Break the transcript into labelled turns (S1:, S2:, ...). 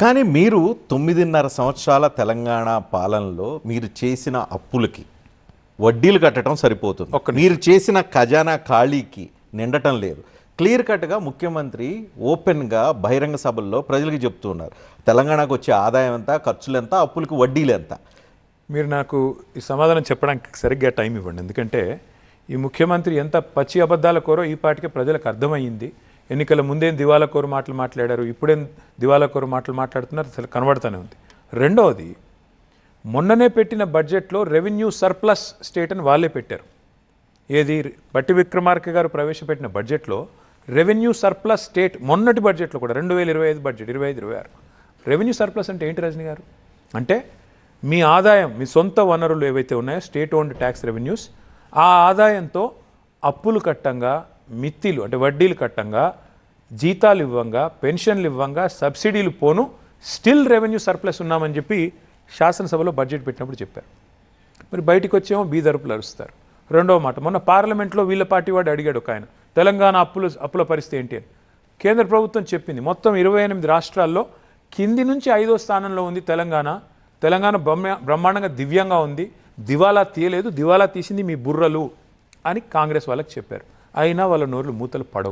S1: కానీ మీరు 9.5 సంవత్సరాల తెలంగాణ పాలనలో మీరు చేసిన అప్పులకి వడ్డీలు కట్టడం సరిపోతుంది. మీరు చేసిన ఖజానా ఖాళీకి నిండటం లేదు. క్లియర్ కట్గా ముఖ్యమంత్రి ఓపెన్గా బహిరంగ సభల్లో ప్రజలకు చెప్తున్నారు, తెలంగాణకు వచ్చే ఆదాయం ఎంత, ఖర్చులు ఎంత, అప్పులకు వడ్డీలు ఎంత.
S2: మీరు నాకు ఈ సమాధానం చెప్పడానికి సరిగ్గా టైం ఇవ్వండి. ఎందుకంటే ఈ ముఖ్యమంత్రి ఎంత పచ్చి అబద్ధాల కోరో ఈ పాటికే ప్రజలకు అర్థమయ్యింది. ఎన్నికల ముందేం దివాలా కోరు మాటలు మాట్లాడారు, ఇప్పుడేం దివాలా కోరు మాటలు మాట్లాడుతున్నారు, అసలు కనబడుతూనే ఉంది. రెండవది, మొన్ననే పెట్టిన బడ్జెట్లో రెవెన్యూ సర్ప్లస్ స్టేట్ అని వాళ్ళే పెట్టారు. ఏది బట్టి విక్రమార్క గారు ప్రవేశపెట్టిన బడ్జెట్లో రెవెన్యూ సర్ప్లస్ స్టేట్, మొన్నటి బడ్జెట్లో కూడా 2025 బడ్జెట్ 25-26 రెవెన్యూ సర్ప్లస్ అంటే ఏంటి రజనీ గారు? అంటే మీ ఆదాయం, మీ సొంత వనరులు ఏవైతే ఉన్నాయో స్టేట్ ఓన్డ్ ట్యాక్స్ రెవెన్యూస్, ఆ ఆదాయంతో అప్పులు కట్టంగా, మిత్తిలు అంటే వడ్డీలు కట్టంగా, జీతాలు ఇవ్వంగా, పెన్షన్లు ఇవ్వంగా, సబ్సిడీలు పోను స్టిల్ రెవెన్యూ సర్ప్లస్ ఉన్నామని చెప్పి శాసనసభలో బడ్జెట్ పెట్టినప్పుడు చెప్పారు. మరి బయటకు వచ్చేమో బీదరుపులు అరుస్తారు. రెండవ మాట, మొన్న పార్లమెంట్లో వీళ్ళ పార్టీ వాడు అడిగాడు ఒక ఆయన, తెలంగాణ అప్పుల పరిస్థితి ఏంటి అని. కేంద్ర ప్రభుత్వం చెప్పింది మొత్తం 28 రాష్ట్రాల్లో కింది నుంచి 5వ స్థానంలో ఉంది తెలంగాణ. తెలంగాణ బ్రహ్మాండంగా దివ్యంగా ఉంది, దివాలా తీయలేదు, దివాలా తీసింది మీ బుర్రలు అని కాంగ్రెస్ వాళ్ళకి చెప్పారు. అయినా వాళ్ళ నోర్లు మూతలు పడవు.